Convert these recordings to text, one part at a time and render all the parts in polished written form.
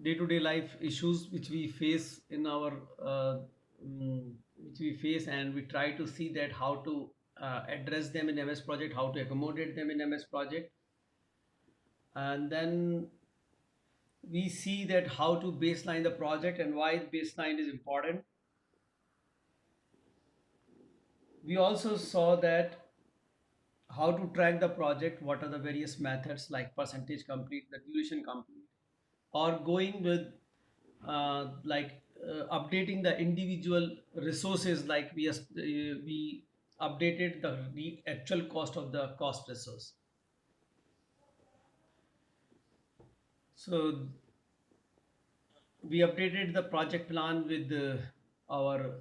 day-to-day life issues which we face in our which we face, and we try to see that how to address them in MS project, how to accommodate them in MS project, and then we see that how to baseline the project and why baseline is important. We also saw that how to track the project, what are the various methods like percentage complete, the duration complete, or going with updating the individual resources, like we updated the actual cost of the cost resource. So we updated the project plan with our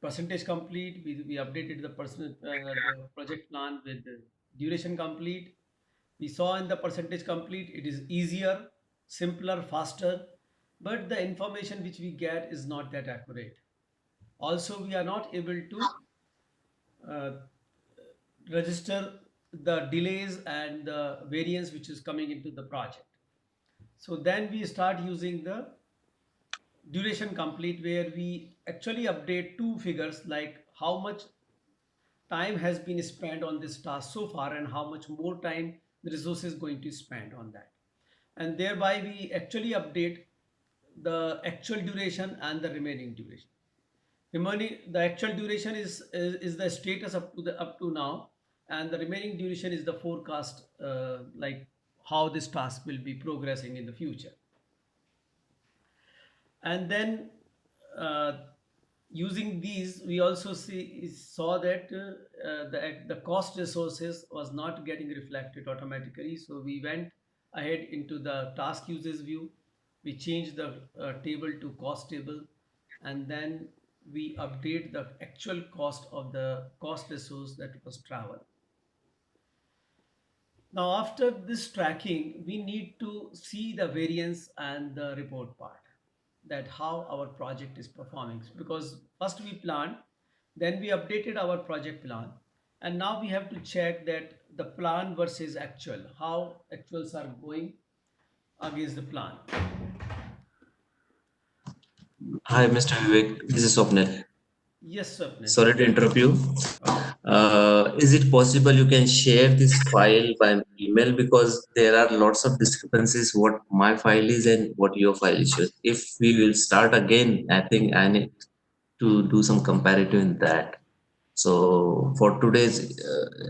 percentage complete. We updated the project plan with the duration complete. We saw in the percentage complete it is easier, simpler, faster, but the information which we get is not that accurate. Also, we are not able to uh, register the delays and the variance which is coming into the project. So then we start using the duration complete, where we actually update two figures, like how much time has been spent on this task so far and how much more time the resource is going to spend on that. And thereby we actually update the actual duration and the remaining duration. The actual duration is the status up to now, and the remaining duration is the forecast, like how this task will be progressing in the future. And then uh, using these, we also saw that the cost resources was not getting reflected automatically. So we went ahead into the task uses view. We changed the table to cost table, and then we update the actual cost of the cost resource that was travel. Now, after this tracking, we need to see the variance and the report part, that how our project is performing. Because first we planned, then we updated our project plan, and now we have to check that the plan versus actual, how actuals are going against the plan. Hi, Mr. Vivek. This is Swapnil. Yes, Swapnil. Sorry to interrupt you. Okay. Is it possible you can share this file by email, because there are lots of discrepancies what my file is and what your file is. If we will start again, I think I need to do some comparative in that. So for today's,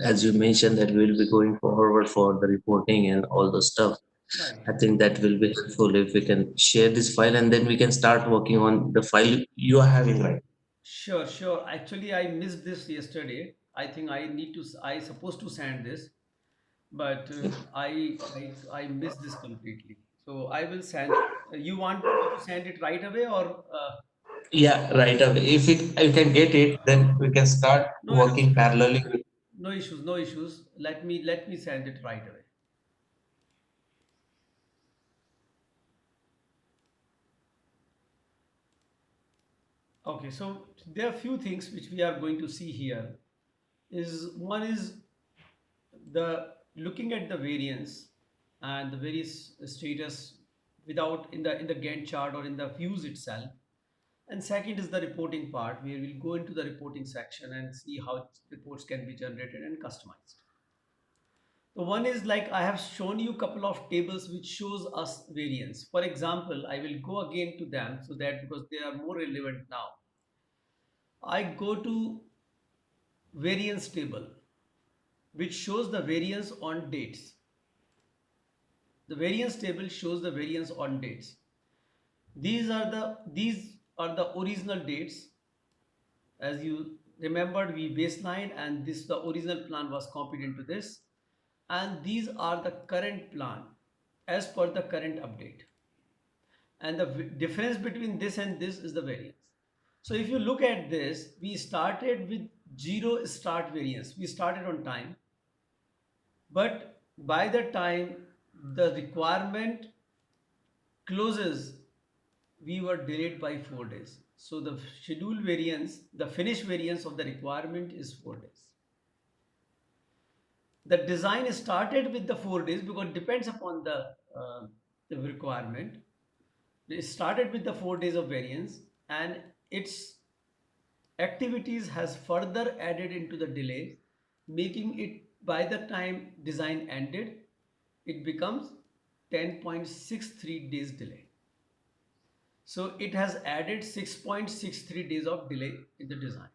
as you mentioned that we will be going forward for the reporting and all the stuff. Right. I think that will be helpful if we can share this file, and then we can start working on the file you are having right. Sure, sure. Actually, I missed this yesterday. I think I supposed to send this, but I missed this completely. So I will send it. You want me to send it right away, or Yeah, right away. If you can get it, then we can start no working issues? parallelly with. No issues, no issues. Let me send it right away. Okay, so there are few things which we are going to see here. Is one is the looking at the variance and the various status without in the Gantt chart or in the fuse itself. And second is the reporting part, where we'll go into the reporting section and see how reports can be generated and customized. So one is, like I have shown you a couple of tables which shows us variance. For example, I will go again to them so that because they are more relevant now. I go to variance table, which shows the variance on dates. The variance table shows the variance on dates. These are the original dates. As you remembered, we baseline, and this the original plan was copied into this, and these are the current plan as per the current update, and the difference between this and this is the variance. So if you look at this, we started with zero start variance. We started on time, but by the time the requirement closes, we were delayed by 4 days. So the schedule variance, the finish variance of the requirement is 4 days. The design started with the 4 days because it depends upon the requirement. It started with the 4 days of variance, and its activities has further added into the delay, making it, by the time design ended, it becomes 10.63 days delay. So it has added 6.63 days of delay in the design.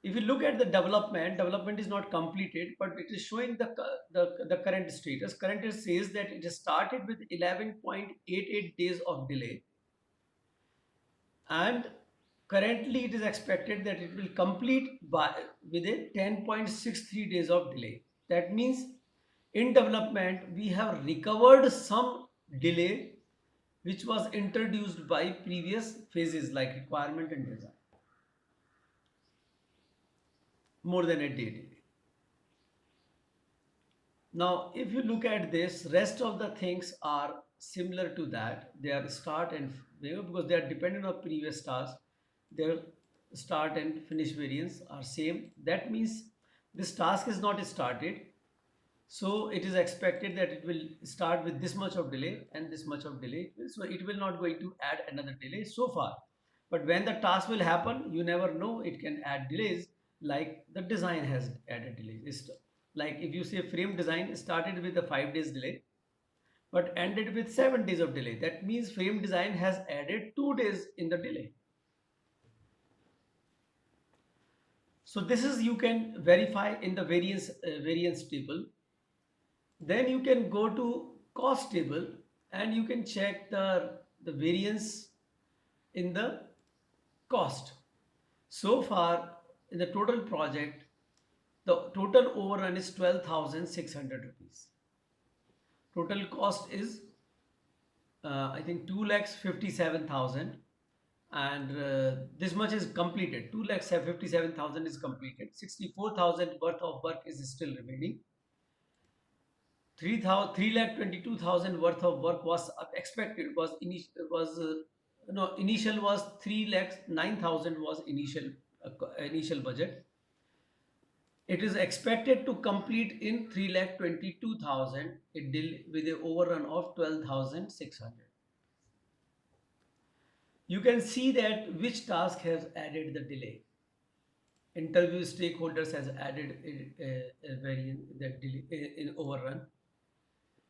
If you look at the development is not completed, but it is showing the current status. Current says that it has started with 11.88 days of delay, and currently it is expected that it will complete by with a 10.63 days of delay. That means in development we have recovered some delay which was introduced by previous phases like requirement and design, more than a day delay. Now, if you look at this, rest of the things are similar to that. They are start and because they are dependent on previous tasks. Their start and finish variance are same. That means this task is not started. So it is expected that it will start with this much of delay and this much of delay. So it will not going to add another delay so far. But when the task will happen, you never know, it can add delays like the design has added delays. It's like if you say frame design started with a 5 days delay but ended with 7 days of delay. That means frame design has added 2 days in the delay. So this is you can verify in the variance table. Then you can go to cost table and you can check the variance in the cost. So far in the total project, the total overrun is 12,600 rupees. Total cost is I think 2,57,000, and this much is completed. 2,57,000 is completed. 64,000 worth of work is still remaining. 3,22,000 worth of work was expected. Initial was 3,09,000 was initial budget. It is expected to complete in 3,22,000. It with an overrun of 12,600. You can see that which task has added the delay. Interview stakeholders has added a variant that delay in overrun.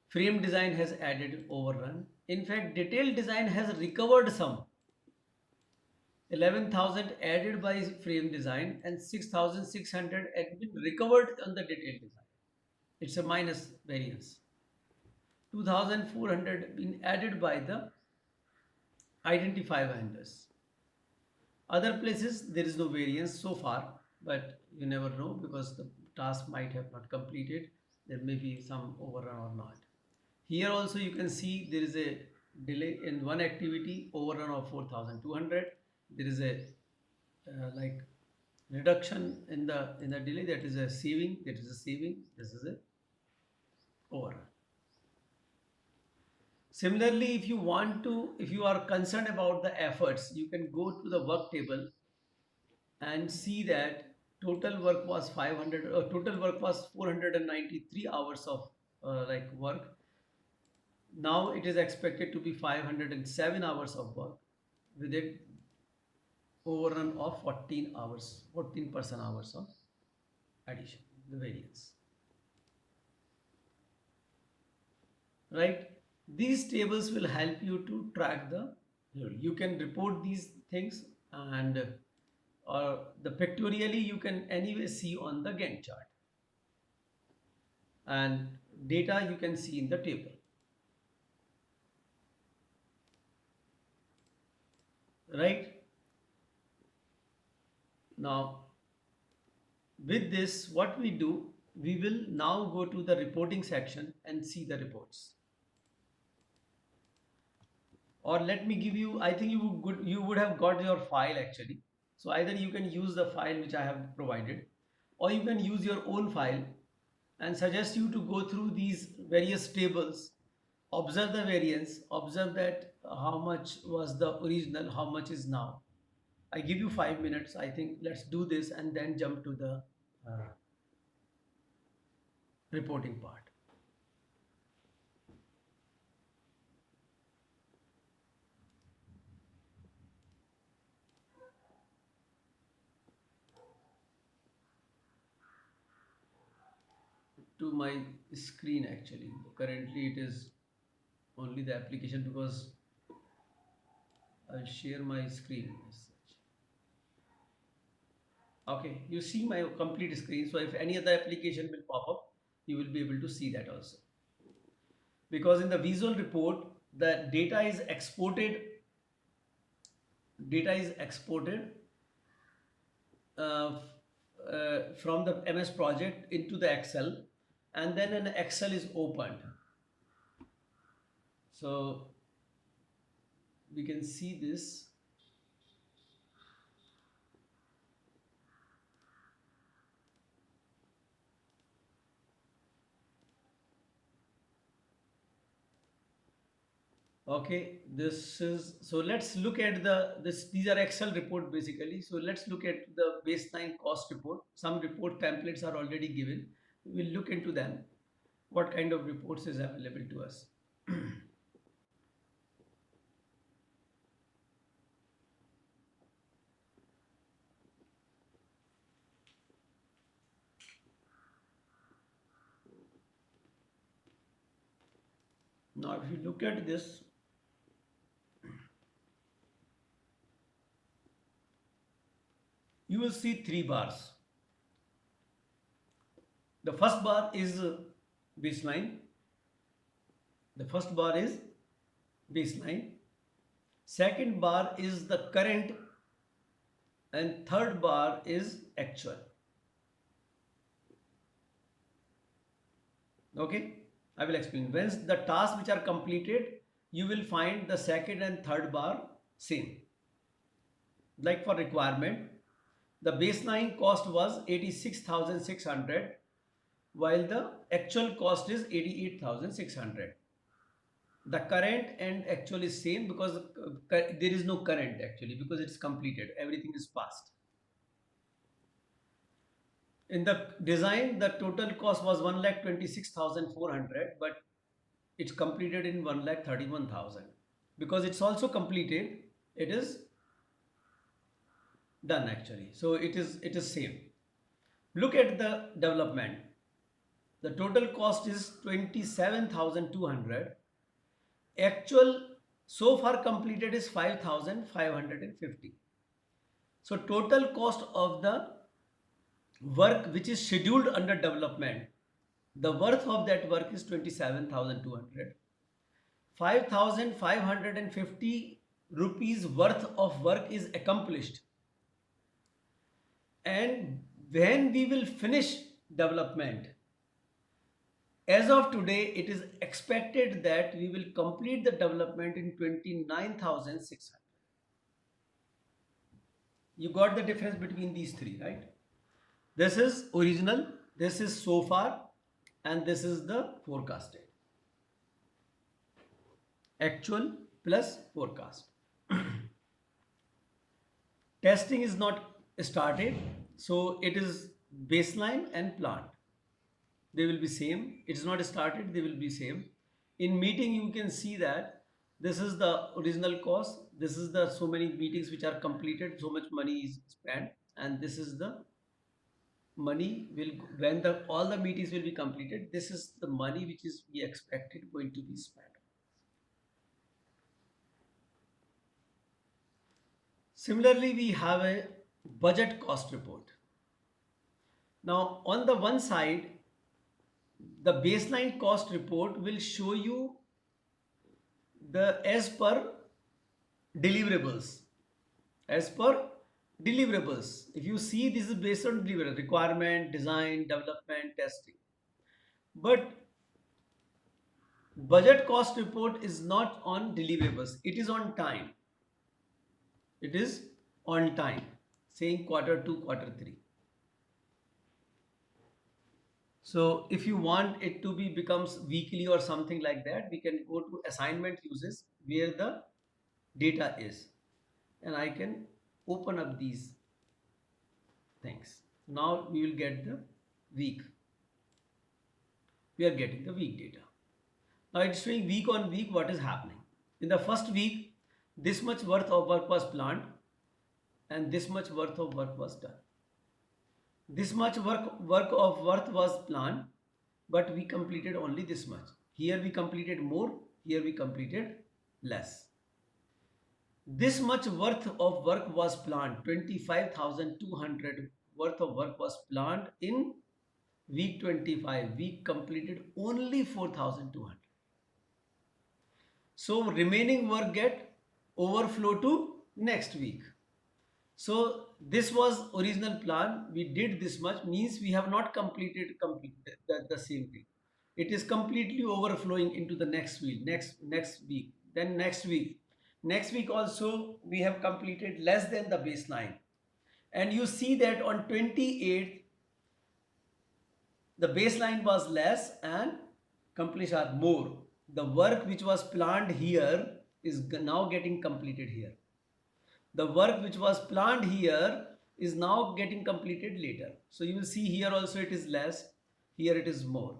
Frame design has added overrun. In fact, detailed design has recovered some. 11,000 added by frame design and 6,600 had been recovered on the detailed design. It's a minus variance. 2,400 been added by the identify vendors. Other places there is no variance so far, but you never know because the task might have not completed. There may be some overrun or not. Here also you can see there is a delay in one activity, overrun of 4,200. There is a like reduction in the delay, that is a saving, that is a saving, this is a overrun. Similarly, if you are concerned about the efforts, you can go to the work table and see that total work was 500, total work was 493 hours of like work. Now it is expected to be 507 hours of work with a overrun of 14 hours, 14% hours of addition, the variance. Right? These tables will help you to track you can report these things, and the pictorially you can anyway see on the Gantt chart, and data you can see in the table. Right? Now, with this, what we do, we will now go to the reporting section and see the reports. Or let me give you, I think you would have got your file actually. So either you can use the file which I have provided, or you can use your own file, and suggest you to go through these various tables, observe the variance, observe that how much was the original, how much is now. I give you 5 minutes. I think let's do this and then jump to the uh, reporting part. to my screen actually. Currently it is only the application because I'll share my screen as such. Okay, you see my complete screen. So if any other application will pop up, you will be able to see that also. Because in the visual report, the data is exported uh, from the MS project into the Excel, and then an Excel is opened. So we can see this. Okay, this is, so let's look at these are Excel report basically. So let's look at the baseline cost report. Some report templates are already given. We'll look into them. What kind of reports is available to us? Now, if you look at this, you will see three bars. The first bar is baseline. The first bar is baseline. Second bar is the current, and third bar is actual. Okay, I will explain. Once the tasks which are completed, you will find the second and third bar same. Like for requirement, the baseline cost was 86,600, while the actual cost is 88,600. The current and actual is same because there is no current actually, because it's completed, everything is passed. In the design, the total cost was 1,26,400, but it's completed in 1,31,000. Because it's also completed, it is done actually. So it is same. Look at the development. The total cost is 27,200. Actual so far completed is 5,550. So total cost of the work which is scheduled under development, the worth of that work is 27,200. 5,550 rupees worth of work is accomplished. And when we will finish development, as of today, it is expected that we will complete the development in 29,600. You got the difference between these three, right? This is original, this is so far, and this is the forecasted. Actual plus forecast. Testing is not started, so it is baseline and plant. They will be same. It's not started, they will be same. In meeting, you can see that this is the original cost. This is the so many meetings which are completed, so much money is spent, and this is the money will when the all the meetings will be completed. This is the money which is we expected going to be spent. Similarly, we have a budget cost report. Now, on the one side, the baseline cost report will show you the as per deliverables. As per deliverables. If you see, this is based on deliverable requirement, design, development, testing. But budget cost report is not on deliverables. It is on time. It is on time, saying quarter 2, quarter 3. So if you want it to be becomes weekly or something like that, we can go to assignment uses where the data is, and I can open up these things. Now we will get the week. We are getting the week data. Now it's showing week on week what is happening. In the first week, this much worth of work was planned and this much worth of work was done. This much worth was planned but we completed only this much. Here we completed more, here we completed less. This much worth of work was planned, 25,200 worth of work was planned in week 25. We completed only 4,200. So remaining work get overflow to next week. So this was original plan. We did this much, means we have not completed the same thing. It is completely overflowing into the next week, next week, then next week. Next week also we have completed less than the baseline. And you see that on 28th the baseline was less and completion are more. The work which was planned here is now getting completed here. The work which was planned here is now getting completed later. So you will see here also it is less, here it is more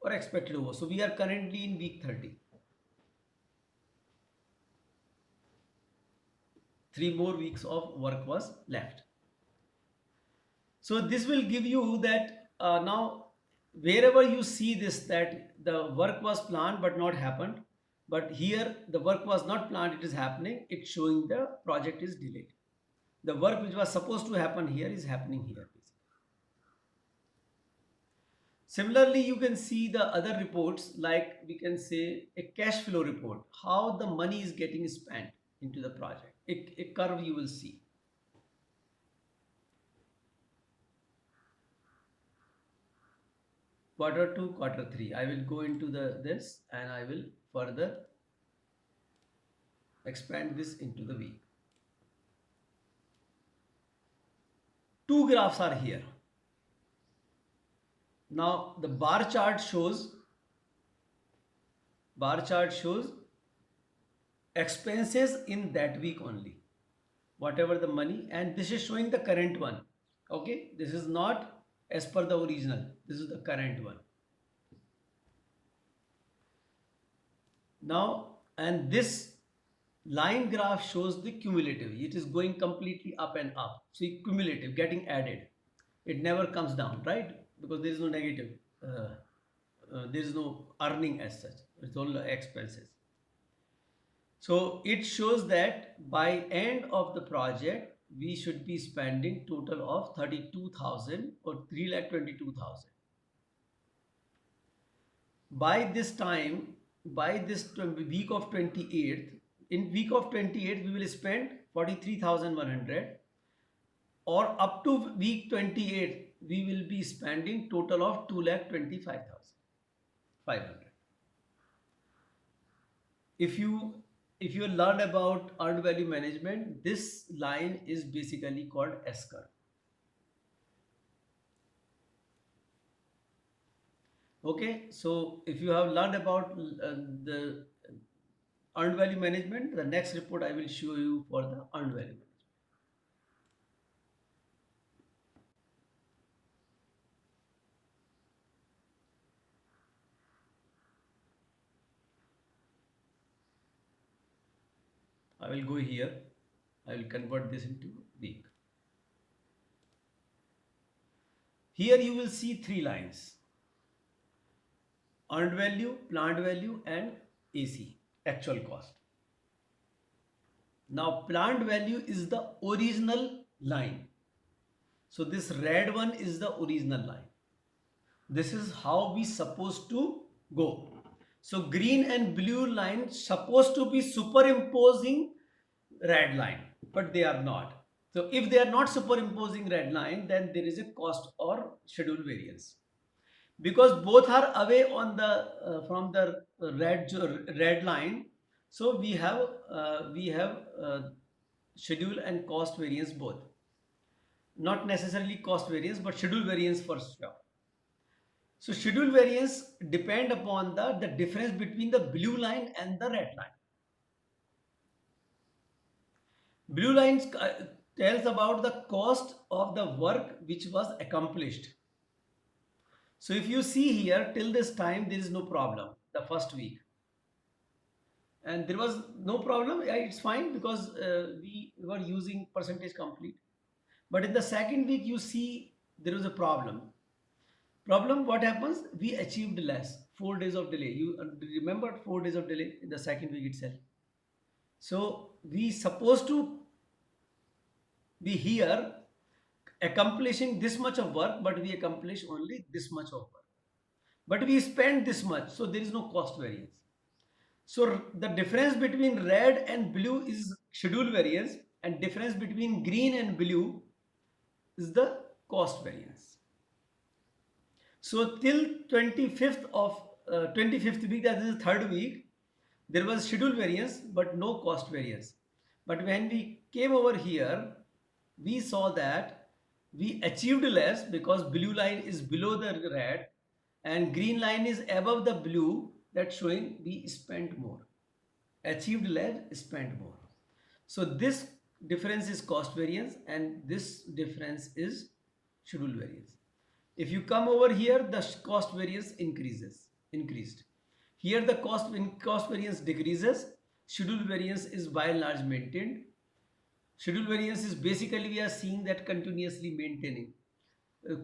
or expected over. So we are currently in week 30. 3 more weeks of work was left. So this will give you that now wherever you see this that the work was planned but not happened, but here the work was not planned, it is happening, it's showing the project is delayed. The work which was supposed to happen here is happening here. Similarly, you can see the other reports, like we can say a cash flow report, how the money is getting spent into the project. A curve you will see. Quarter 2, quarter 3. I will go into this and I will further expand this into the week. Two graphs are here. Now the bar chart shows expenses in that week only, whatever the money, and this is showing the current one. Okay, this is not as per the original, this is the current one. Now, and this line graph shows the cumulative, it is going completely up and up. See, cumulative getting added, it never comes down, right? Because there is no negative, there is no earning as such, it's only expenses. So it shows that by end of the project we should be spending total of 32,000 or 3,22,000. By this time, by this week of 28th, in week of 28th we will spend 43,100, or up to week 28th we will be spending total of 2,25,500. If you learn about earned value management, this line is basically called S curve. Okay, so if you have learned about the earned value management, the next report I will show you for the earned value management. I will go here, I will convert this into week. Here you will see three lines: earned value, planned value, and AC, actual cost. Now planned value is the original line. So this red one is the original line. This is how we supposed to go. So green and blue line supposed to be superimposing red line, but they are not. So if they are not superimposing red line, then there is a cost or schedule variance. Because both are away on the from the red line, so we have schedule and cost variance both. Not necessarily cost variance, but schedule variance for sure. So schedule variance depend upon the difference between the blue line and the red line. Blue line tells about the cost of the work which was accomplished. So if you see here, till this time there is no problem, the first week. And there was no problem, yeah, it's fine, because we were using percentage complete. But in the second week you see there was a problem. Problem, what happens? We achieved less. 4 days of delay. You remember 4 days of delay in the second week itself. So we supposed to be here accomplishing this much of work, but we accomplish only this much of work. But we spend this much, so there is no cost variance. So the difference between red and blue is schedule variance, and difference between green and blue is the cost variance. So till 25th of 25th week, that is the third week, there was schedule variance but no cost variance. But when we came over here, we saw that we achieved less because blue line is below the red and green line is above the blue, that's showing we spent more. Achieved less, spent more. So this difference is cost variance and this difference is schedule variance. If you come over here, the cost variance increased. Here the cost variance decreases. Schedule variance is by and large maintained. Schedule variance is basically we are seeing that continuously maintaining.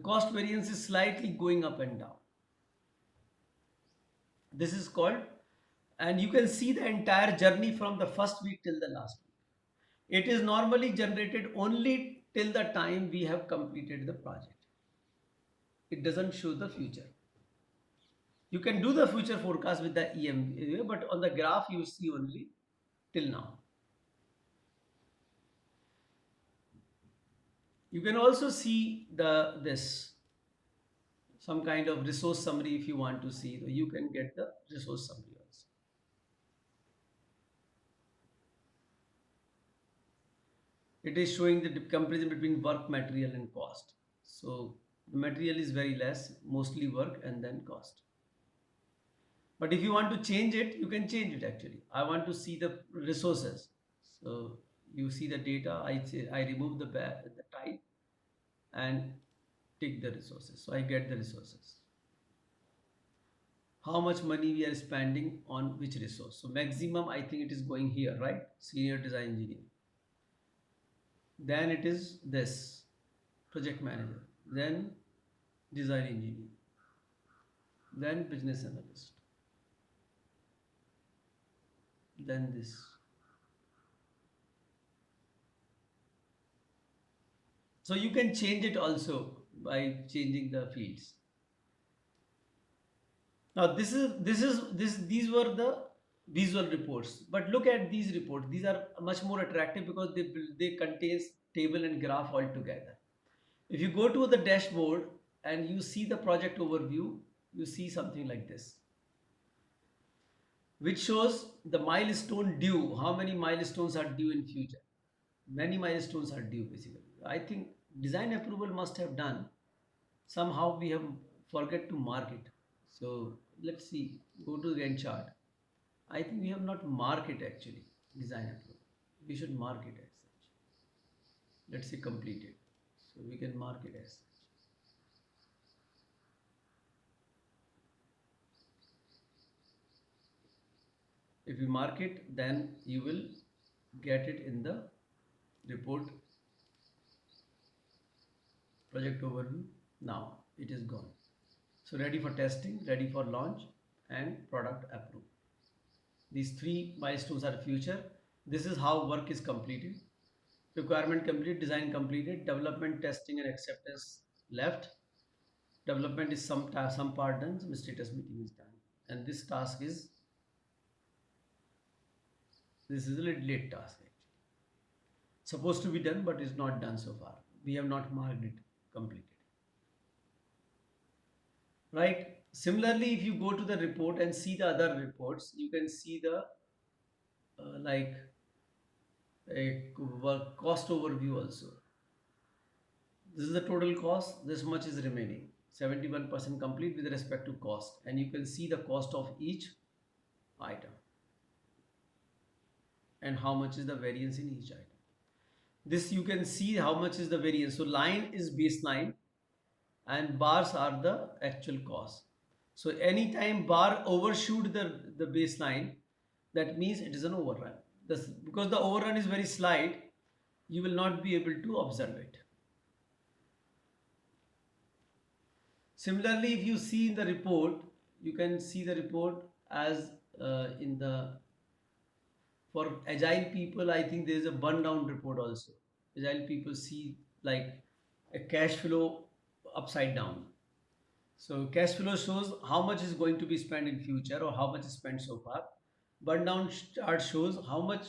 Cost variance is slightly going up and down. This is called, and you can see the entire journey from the first week till the last week. It is normally generated only till the time we have completed the project. It doesn't show the future. You can do the future forecast with the EM, but on the graph you see only till now. You can also see this some kind of resource summary if you want to see. You can get the resource summary also. It is showing the comparison between work, material, and cost. So the material is very less, mostly work and then cost. But if you want to change it, you can change it actually. I want to see the resources. So you see the data, I remove the type and take the resources. So I get the resources. How much money we are spending on which resource. So maximum, I think it is going here, right? Senior design engineer. Then it is this, project manager. Then design engineer. Then business analyst. Then this. So you can change it also by changing the fields. Now these were the visual reports, but look at these reports. These are much more attractive because they contains table and graph all together. If you go to the dashboard and you see the project overview, you see something like this, which shows the milestone due, how many milestones are due in future. Many milestones are due basically. I think design approval must have done. Somehow we have forget to mark it. So let's see, go to the Gantt chart. I think we have not marked it actually, design approval. We should mark it as such. Let's say completed. So we can mark it as such. If you mark it, then you will get it in the report project overview. Now it is gone. So ready for testing, ready for launch, and product approved. These three milestones are future. This is how work is completed. Requirement complete, design completed, development, testing, and acceptance left. Development is some part done, some status meeting is done. And this task is, this is a little late task actually. Supposed to be done, but is not done so far. We have not marked it completed. Right? Similarly, if you go to the report and see the other reports, you can see the like a cost overview also. This is the total cost, this much is remaining. 71% complete with respect to cost, and you can see the cost of each item and how much is the variance in each item. This you can see how much is the variance. So line is baseline and bars are the actual cost. So anytime bar overshoot the baseline, that means it is an overrun. Because the overrun is very slight, you will not be able to observe it. Similarly, if you see in the report, you can see the report as in the for agile people. I think there is a burn down report also. Agile people see like a cash flow upside down. So cash flow shows how much is going to be spent in future or how much is spent so far. Burn down chart shows how much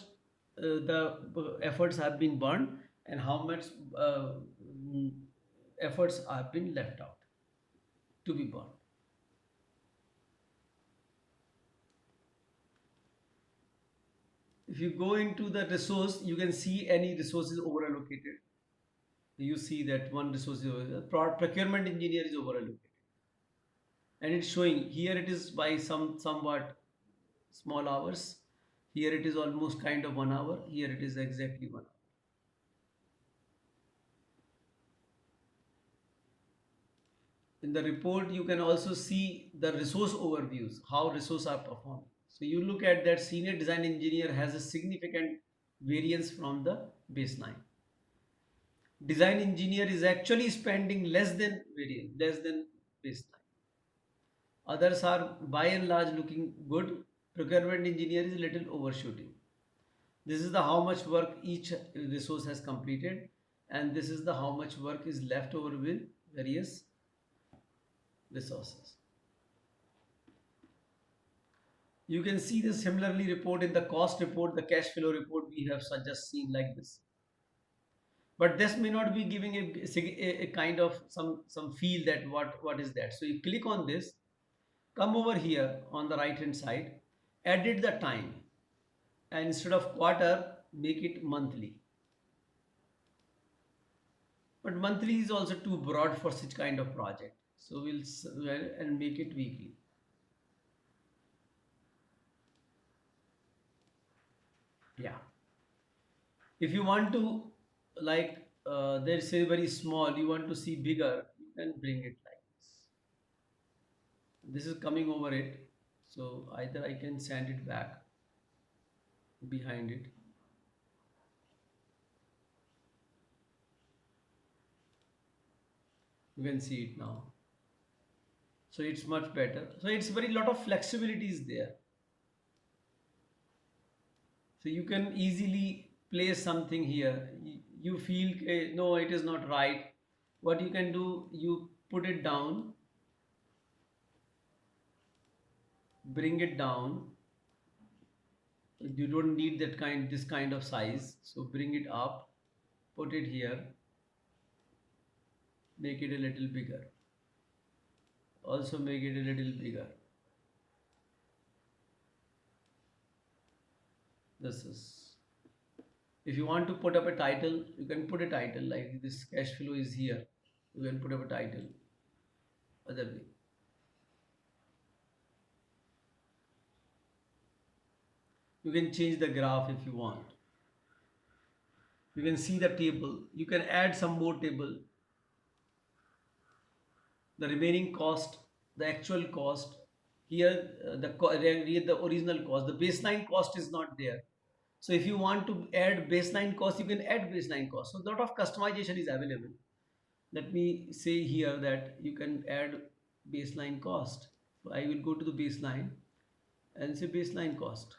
the efforts have been burned and how much uh, mm, efforts have been left out to be burned. If you go into the resource, you can see any resources over allocated. You see that one resource is procurement engineer is over allocated, and it's showing here it is by somewhat small hours. Here it is almost kind of 1 hour. Here it is exactly 1 hour. In the report, you can also see the resource overviews, how resources are performing. So you look at that senior design engineer has a significant variance from the baseline. Design engineer is actually spending less than baseline. Others are by and large looking good. Procurement engineer is little overshooting. This is the how much work each resource has completed, and this is the how much work is left over with various resources. You can see this similarly report in the cost report, the cash flow report we have just seen like this. But this may not be giving a kind of some feel that what is that. So you click on this, come over here on the right hand side, edit the time, and instead of quarter, make it monthly. But monthly is also too broad for such kind of project. So well, and make it weekly. Yeah. If you want to like there's a very small, you want to see bigger, you can bring it like this. This is coming over it. So either I can send it back behind it. You can see it now. So it's much better. So it's very lot of flexibility is there. So you can easily place something here. You feel no, it is not right. What you can do, you put it down, bring it down. You don't need this kind of size. So bring it up, put it here, make it a little bigger. Also make it a little bigger. This is. If you want to put up a title, you can put a title like this cash flow is here. You can put up a title other way. You can change the graph if you want. You can see the table. You can add some more table. The remaining cost, the actual cost. Here, the original cost. The baseline cost is not there. So if you want to add baseline cost, you can add baseline cost. So a lot of customization is available. Let me say here that you can add baseline cost. So I will go to the baseline and say baseline cost.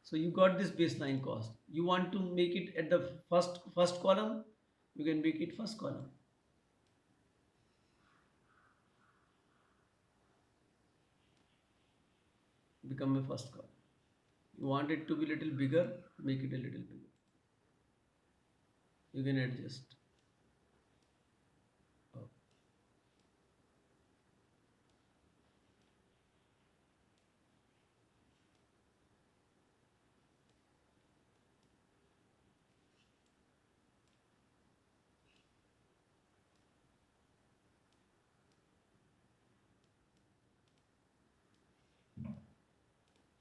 So you got this baseline cost. You want to make it at the first column, you can make it first column. Become a first column. You want it to be little bigger, make it a little bigger. You can adjust. Oh,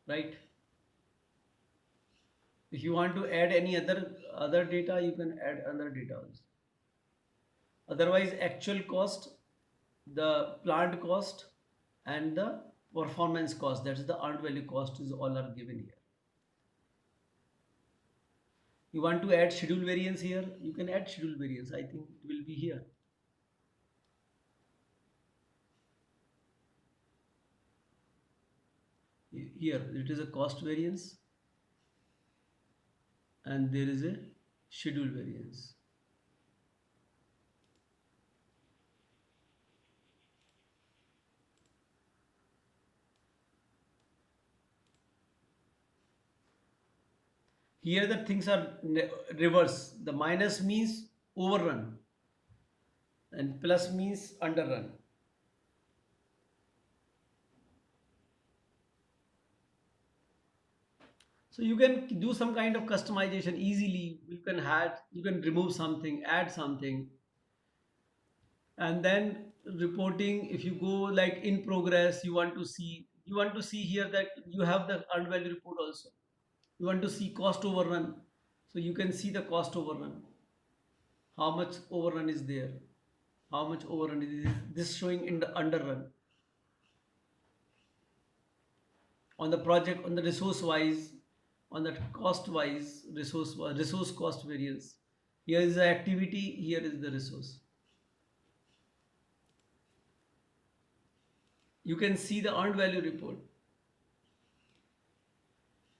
right. If you want to add any other data, you can add other data also. Otherwise, actual cost, the plant cost, and the performance cost, that is the earned value cost, is all are given here. You want to add schedule variance here, you can add schedule variance. I think it will be here. Here it is a cost variance and there is a schedule variance. Here the things are reverse. The minus means overrun and plus means underrun. So you can do some kind of customization easily. You can add, you can remove something, add something, and then reporting. If you go like in progress, you want to see here that you have the earned value report also. You want to see cost overrun, so you can see the cost overrun. How much overrun is there? How much overrun is this showing in the underrun on the project on the resource wise, on the cost wise resource cost variance. Here is the activity. Here is the resource. You can see the earned value report,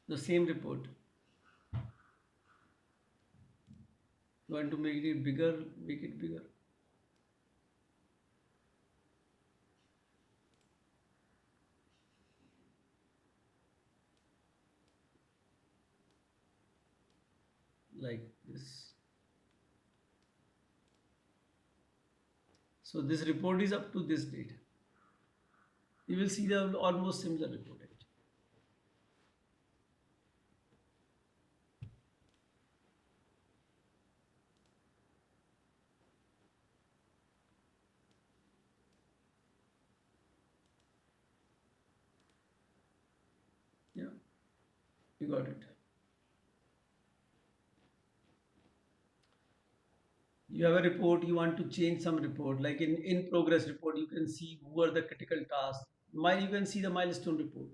the same report. You want to make it bigger, make it bigger. Like this. So this report is up to this date. You will see the almost similar report actually. Yeah, you got it. You have a report, you want to change some report, like in progress report, you can see who are the critical tasks. You can see the milestone report,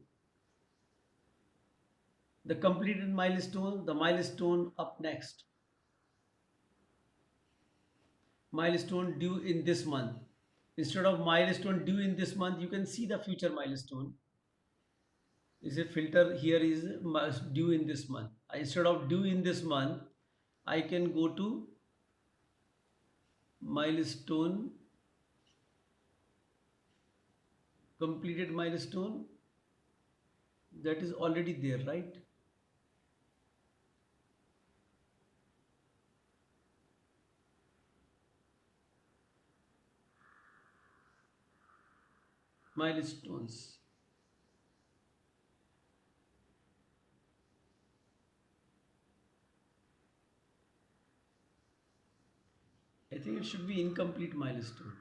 the completed milestone, the milestone up next, milestone due in this month. Instead of milestone due in this month, you can see the future milestone. Is a filter here is due in this month. Instead of due in this month, I can go to milestone, completed milestone, that is already there, right? Milestones. I think it should be incomplete milestone.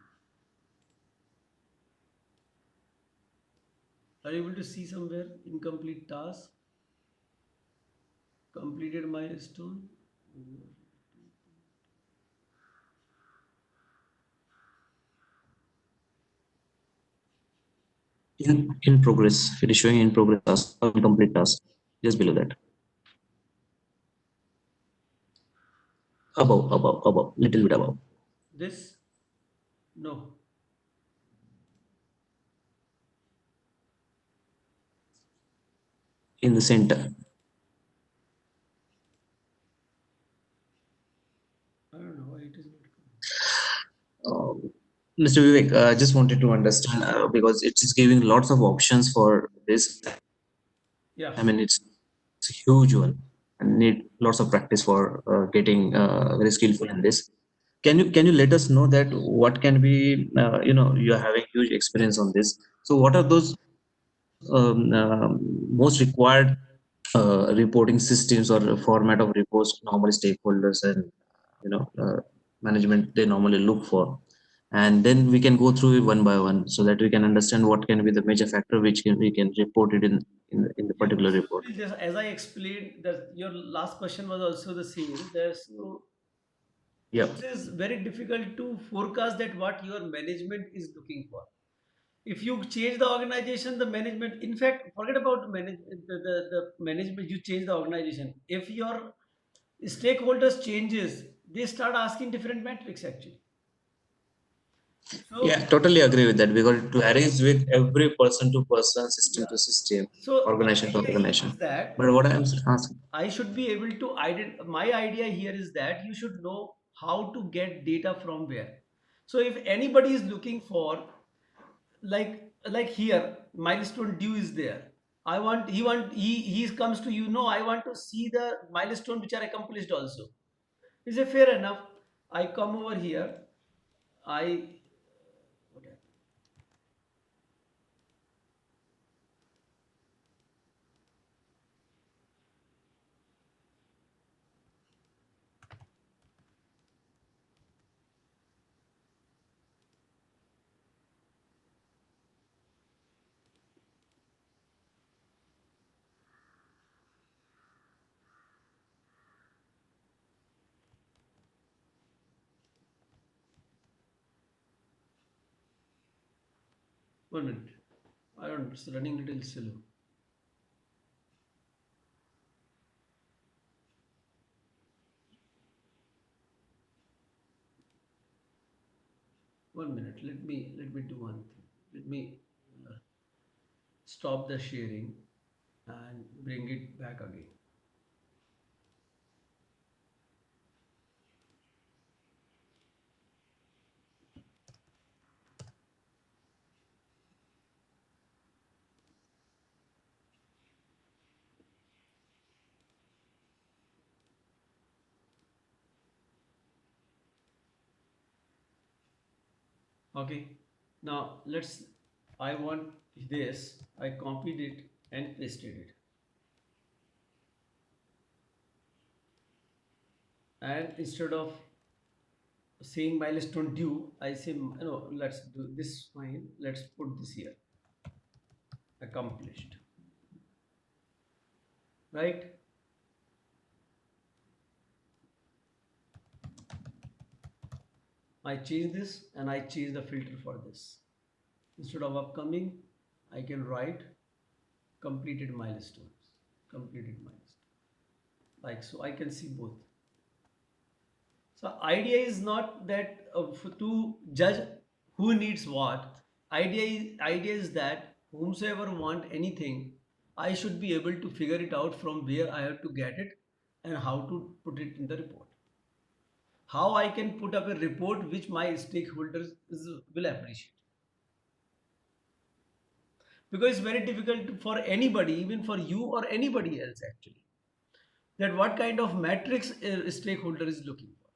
Are you able to see somewhere incomplete task, completed milestone? In progress. It is showing in progress task, complete task. Just below that. Above, little bit above. This? No. In the center. I don't know why it is not coming. Mr. Vivek, I just wanted to understand because it is giving lots of options for this. Yeah. I mean, it's a huge one and need lots of practice for getting very skillful in this. Can you let us know that what can be you're having huge experience on this. So what are those most required reporting systems or format of reports normally stakeholders and management they normally look for, and then we can go through it one by one so that we can understand what can be the major factor which we can report it in the Yeah. particular So report. just as I explained, that your last question was also the same. There's so Yep. it is very difficult to forecast that what your management is looking for. If you change the organization, the management, in fact, forget about the management, you change the organization. If your stakeholders changes, they start asking different metrics actually. Yeah, So totally agree with that because it varies with every person to person, system to yeah. system, So the organization to idea here organization. is that But what I'm asking, I should be able to my idea here is that you should know how to get data from where. So if anybody is looking for like here milestone due is there. I want he comes to you, no, I want to see the milestone which are accomplished also. Is it fair enough? I come over here. I what happened? 1 minute. I don't. It's running little slow. 1 minute. Let me do one thing. Let me uh, stop the sharing and bring it back again. Okay. Now let's. I want this. I copied it and pasted it. And instead of saying milestone due, I say no. Let's do this fine. Let's put this here. Accomplished. Right. I change this and I change the filter for this. Instead of upcoming, I can write completed milestones. Completed milestone. Like so, I can see both. So idea is not that to judge who needs what. Idea is that whomsoever want anything, I should be able to figure it out from where I have to get it and how to put it in the report. How I can put up a report which my stakeholders will appreciate. Because it's very difficult for anybody, even for you or anybody else actually, that what kind of metrics a stakeholder is looking for.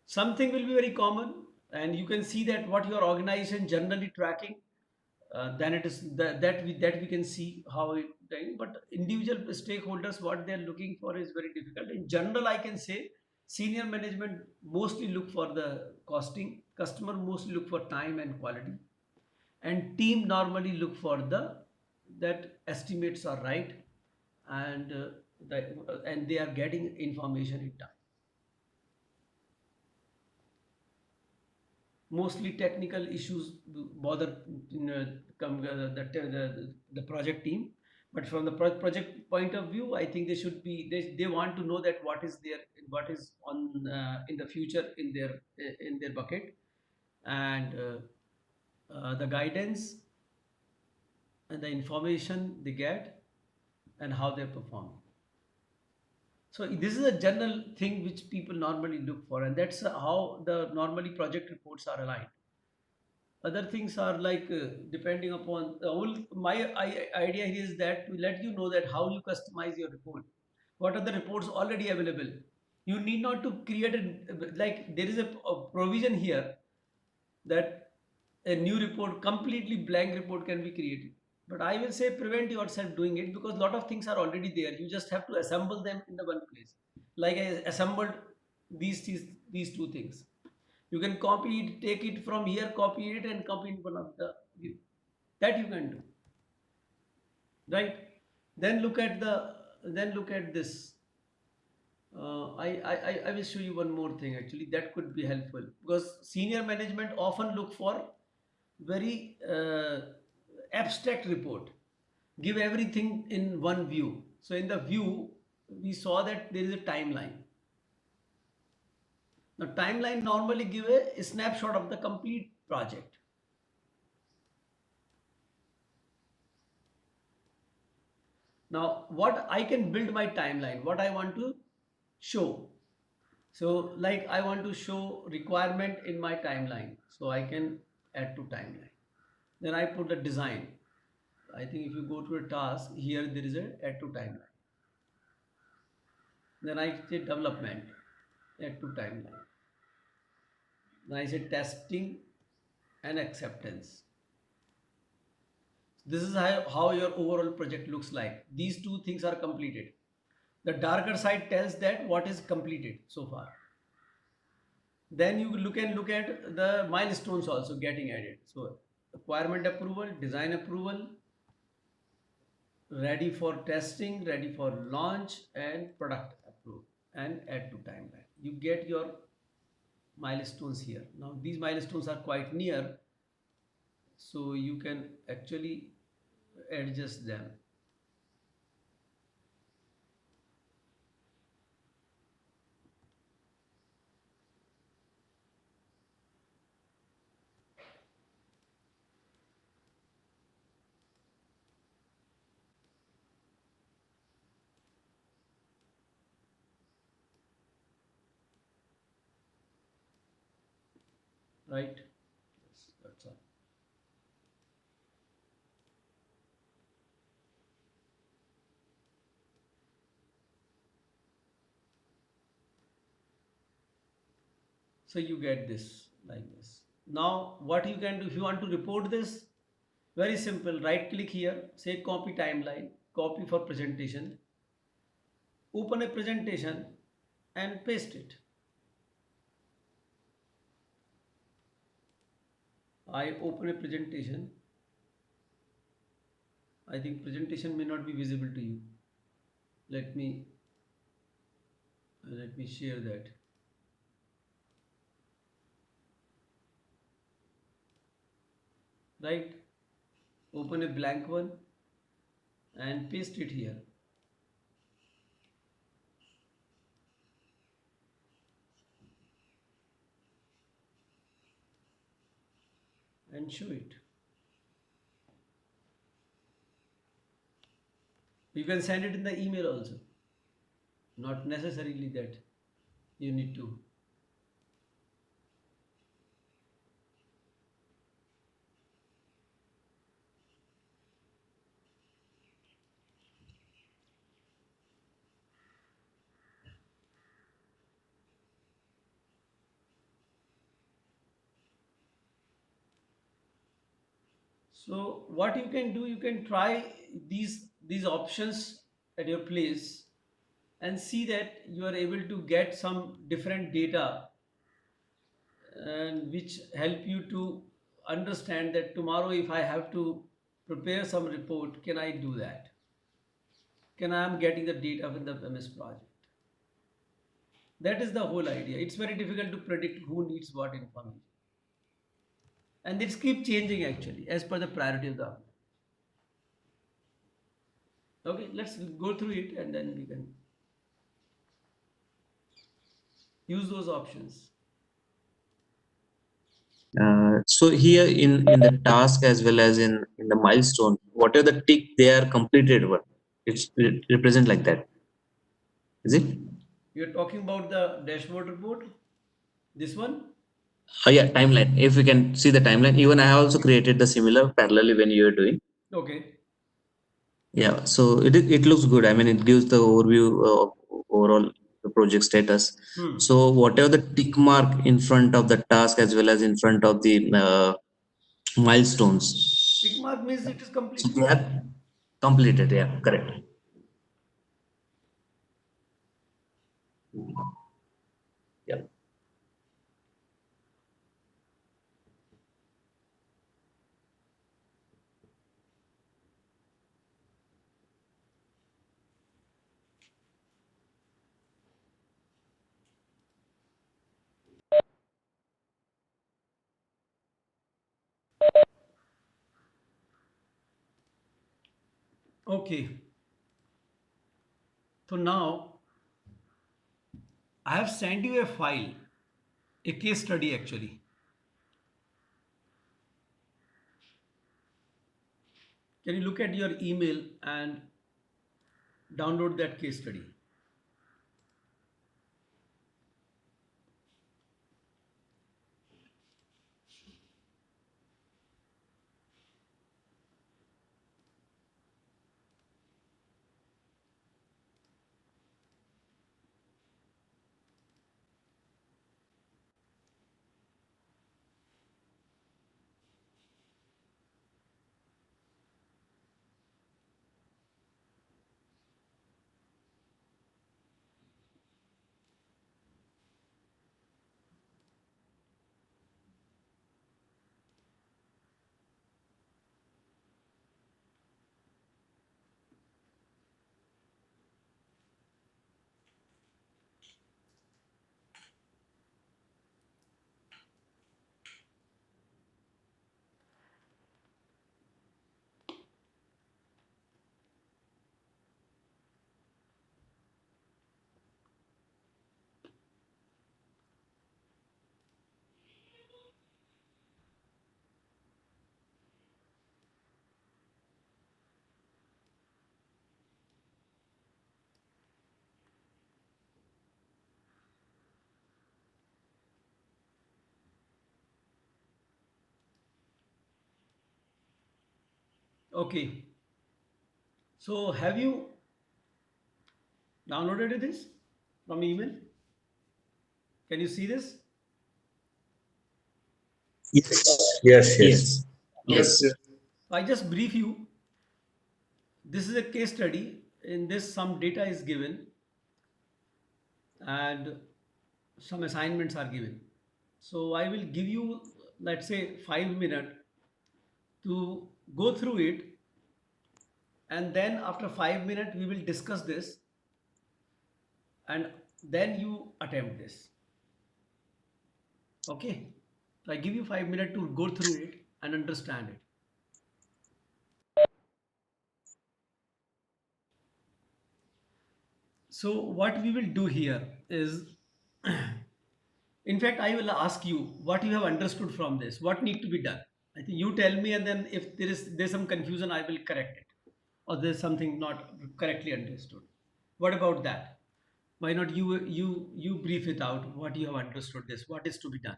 Something will be very common and you can see that what your organization generally tracking, then it is that we can see how it, but individual stakeholders what they are looking for is very difficult. In general, I can say senior management mostly look for the costing, customer mostly look for time and quality, and team normally look for the that estimates are right, and and they are getting information in time. Mostly technical issues bother the project team, but from the project point of view, I think they should be they want to know that what is on in the future in their bucket, and the guidance and the information they get and how they're performing. So this is a general thing which people normally look for, and that's how the normally project reports are aligned. Other things are like depending upon the whole idea here is that to let you know that how you customize your report. What are the reports already available? You need not to create a, like there is a provision here that a new report, completely blank report can be created. But I will say prevent yourself doing it because a lot of things are already there. You just have to assemble them in the one place. Like I assembled these two things. You can copy it, take it from here, copy it, and copy in one of the view. That you can do, right? Then look at this. I will show you one more thing actually that could be helpful because senior management often look for very abstract report. Give everything in one view. So in the view, we saw that there is a timeline. Now, timeline normally give a snapshot of the complete project. Now, what I can build my timeline, what I want to show. So, like I want to show requirement in my timeline, so I can add to timeline. Then I put the design. I think if you go to a task, here there is a add to timeline. Then I say development, add to timeline. Then I say testing and acceptance. This is how your overall project looks like. These two things are completed. The darker side tells that what is completed so far. Then you can look at the milestones also getting added. So requirement approval, design approval, ready for testing, ready for launch, and product approval, and add to timeline. You get your milestones here. Now these milestones are quite near, so you can actually adjust them. Right? Yes, that's all. So you get this like this. Now what you can do if you want to report this, very simple. Right click here, say copy timeline, copy for presentation, open a presentation and paste it. I open a presentation. I think presentation may not be visible to you. Let me share that. Right? Open a blank one and paste it here and show it. You can send it in the email also. Not necessarily that you need to. So what you can do, you can try these options at your place and see that you are able to get some different data and which help you to understand that tomorrow if I have to prepare some report, can I do that? Can I am getting the data with the MS project? That is the whole idea. It's very difficult to predict who needs what information. And this keep changing actually as per the priority of the organization. Okay, let's go through it and then we can use those options. So here in the task as well as in the milestone, whatever the tick they are completed one, it represent like that, is it? You're talking about the dashboard report? This one? Yeah, timeline. If we can see the timeline, even I also created the similar parallelly when you are doing. Okay. Yeah, so it looks good. I mean, it gives the overview of overall the project status. Hmm. So whatever the tick mark in front of the task as well as in front of the milestones, Tick mark means it is so completed. they are completed. Yeah, correct. Yeah. Okay. So now I have sent you a file. a case study actually. Can you look at your email and download that case study? Okay. So have you downloaded this from email? Can you see this? Yes, yes, yes, Okay. yes. Yes. So I just brief you. This is a case study. In this, some data is given and some assignments are given. So I will give you, let's say, 5 minutes to go through it, and then after 5 minutes we will discuss this, and then you attempt this. Okay. So I give you 5 minutes to go through it and understand it. So what we will do here is, in fact, I will ask you what you have understood from this. What need to be done? I think you tell me, and then if there's some confusion, I will correct it, or there's something not correctly understood. What about that? Why not you brief it out? What you have understood this? What is to be done?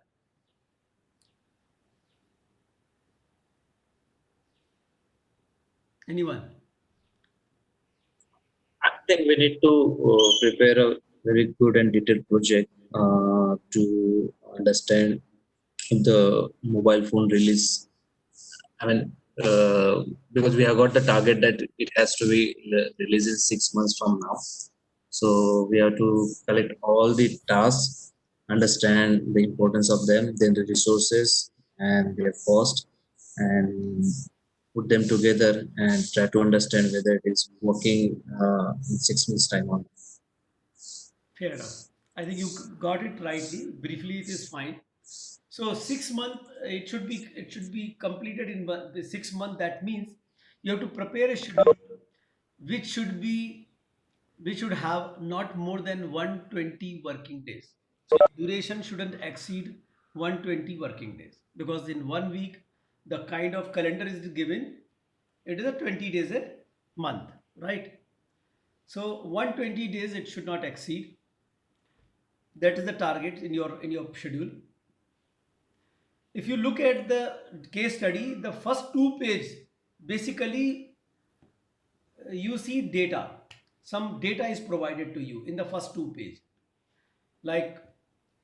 Anyone? I think we need to prepare a very good and detailed project to understand the mobile phone release. I mean, because we have got the target that it has to be released in 6 months from now. So we have to collect all the tasks, understand the importance of them, then the resources and their cost, and put them together and try to understand whether it is working in 6 months' time or not. Fair enough. I think you got it rightly. Briefly, it is fine. So 6 month, it should be completed in the 6 month. That means you have to prepare a schedule which should be which should have not more than 120 working days. So duration shouldn't exceed 120 working days, because in 1 week the kind of calendar is given, it is a 20 days a month, right? So 120 days it should not exceed. That is the target in your schedule. If you look at the case study, the first two page, basically you see data. Some data is provided to you in the first two page, like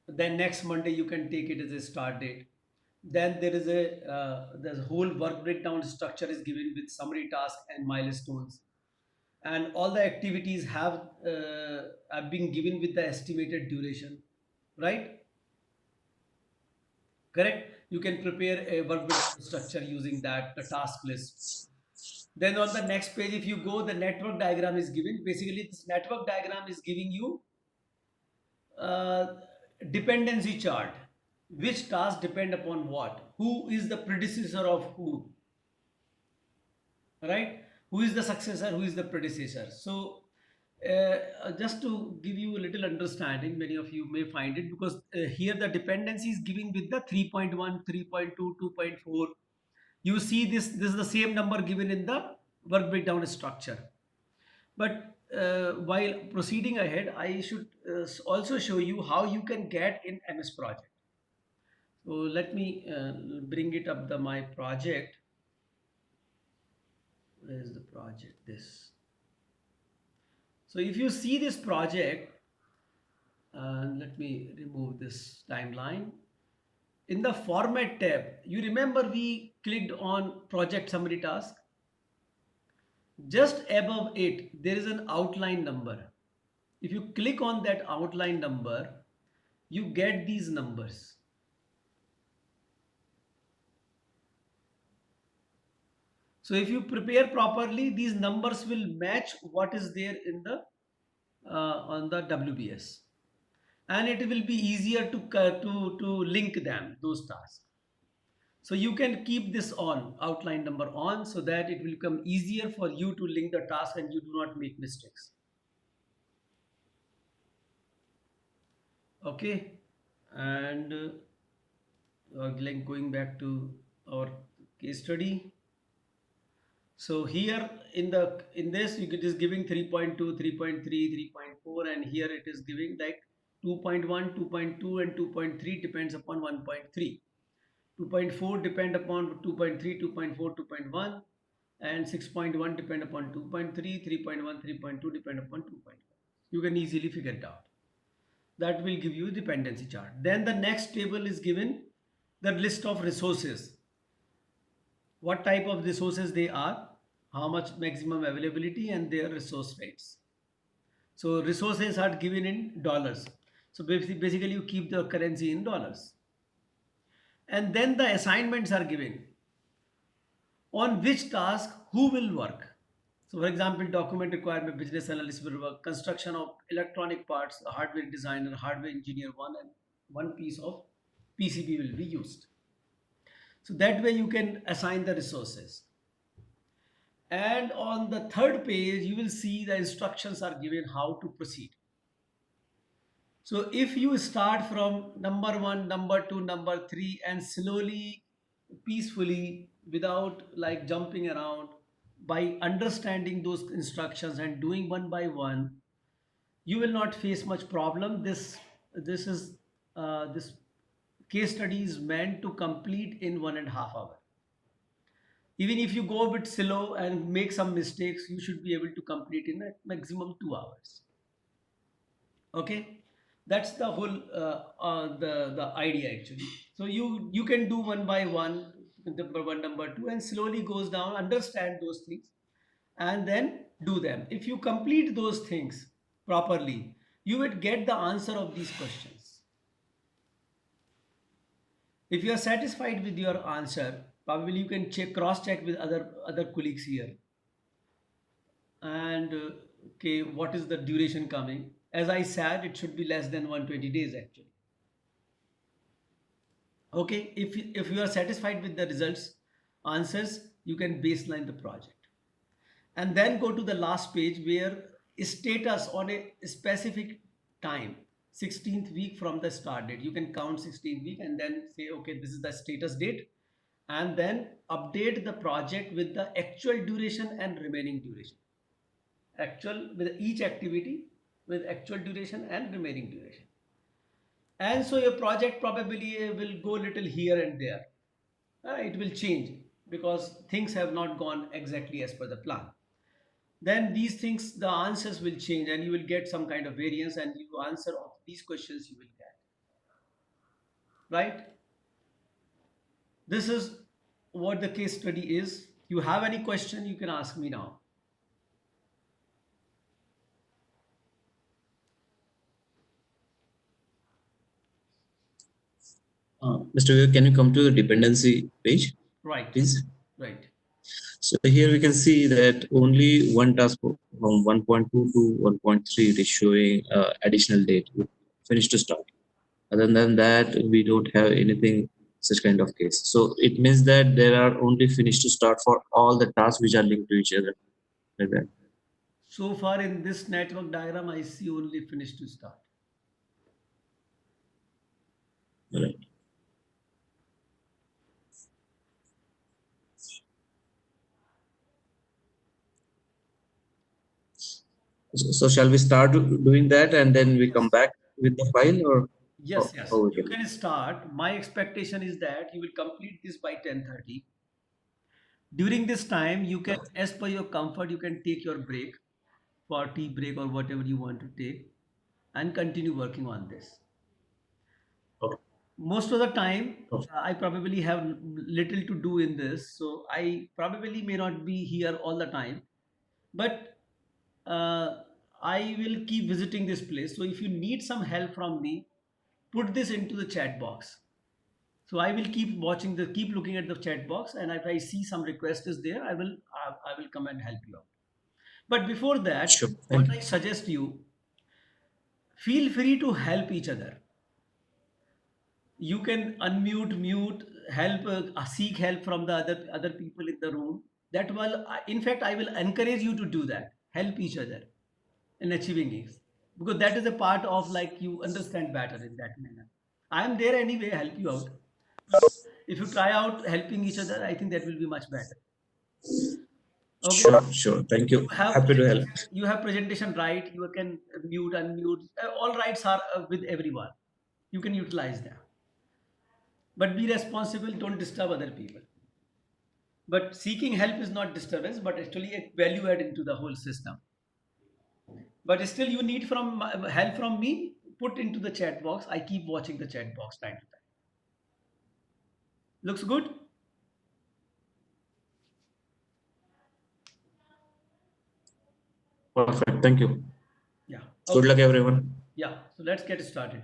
then next Monday you can take it as a start date. Then there is the whole work breakdown structure is given with summary task and milestones, and all the activities have been given with the estimated duration, right? Correct. You can prepare a work breakdown structure using that, the task list. Then on the next page, if you go, the network diagram is given. Basically, this network diagram is giving you uh, dependency chart. Which task depend upon what? Who is the predecessor of who? Right? Who is the successor? Who is the predecessor? So Just to give you a little understanding, many of you may find it because here the dependency is giving with the 3.1, 3.2, 2.4. You see this is the same number given in the work breakdown structure. But while proceeding ahead, I should also show you how you can get in MS Project. So let me bring it up the my project. Where is the project? This. So if you see this project, let me remove this timeline. In the format tab, you remember we clicked on project summary task. Just above it, there is an outline number. If you click on that outline number, you get these numbers. So if you prepare properly, these numbers will match what is there in the on the WBS, and it will be easier to link them those tasks. So you can keep this on outline number on so that it will become easier for you to link the task and you do not make mistakes. Okay, and going back to our case study. So here in this it is giving 3.2, 3.3, 3.4, and here it is giving like 2.1, 2.2, and 2.3 depends upon 1.3. 2.4 depend upon 2.3, 2.4, 2.1, and 6.1 depend upon 2.3, 3.1, 3.2 depend upon 2.1. You can easily figure it out. That will give you dependency chart. Then the next table is given the list of resources, what type of resources they are, how much maximum availability, and their resource rates. So resources are given in dollars. So basically you keep the currency in dollars. And then the assignments are given. On which task who will work. So for example, document requirement, business analyst will work, construction of electronic parts, a hardware designer, hardware engineer one, and one piece of PCB will be used. So that way you can assign the resources. And on the third page, you will see the instructions are given how to proceed. So if you start from number one, number two, number three, and slowly, peacefully, without like jumping around, by understanding those instructions and doing one by one, you will not face much problem. This case study is meant to complete in 1.5 hours. Even if you go a bit slow and make some mistakes, you should be able to complete in a maximum 2 hours. Okay, that's the whole the idea actually. So you can do one by one, number one, number two, and slowly goes down, understand those things, and then do them. If you complete those things properly, you would get the answer of these questions. If you are satisfied with your answer, probably you can check, cross check with other colleagues here. And okay, what is the duration coming? As I said, it should be less than 120 days actually. Okay, if you are satisfied with the results, answers, you can baseline the project. And then go to the last page where status on a specific time, 16th week from the start date. You can count 16th week and then say, okay, this is the status date. And then update the project with the actual duration and remaining duration. Actual with each activity with actual duration and remaining duration. And so your project probably will go little here and there. It will change because things have not gone exactly as per the plan. Then these things, the answers will change and you will get some kind of variance, and you answer of these questions you will get. Right? This is what the case study is. You have any question, you can ask me now. Mr. Vivek, can you come to the dependency page, Right. please? Right. So here we can see that only one task from 1.2 to 1.3 is showing additional date, finish to start. Other than that, we don't have anything such kind of case. So it means that there are only finish to start for all the tasks which are linked to each other, like that. So far in this network diagram, I see only finish to start. Right. So shall we start doing that and then we come Yes. back with the file, or Yes, how yes. we You can? can start. My expectation is that you will complete this by 10:30. During this time, you can, as per your comfort, you can take your break for tea break or whatever you want to take and continue working on this. Okay. Most of the time, Okay. I probably have little to do in this, so I probably may not be here all the time, but uh, I will keep visiting this place. So if you need some help from me, put this into the chat box. So I will keep watching the, keep looking at the chat box, and if I see some request is there, I will come and help you out. But before that, Sure. what Thank you. I suggest you, feel free to help each other. You can unmute, mute, help, seek help from the other people in the room. That will, in fact, I will encourage you to do that. Help each other in achieving it, because that is a part of, like, you understand better in that manner. I am there anyway, help you out. If you try out helping each other, I think that will be much better. Okay. Sure, sure. Thank You you. have Happy to help. presentation, you have presentation right. You can mute, unmute. All rights are with everyone. You can utilize them, but be responsible. Don't disturb other people. But seeking help is not disturbance, but actually a value add into the whole system. But still, you need from help from me. Put into the chat box. I keep watching the chat box time to time. Looks good. Perfect. Thank you. Yeah. Good Okay. luck, everyone. Yeah. So let's get started.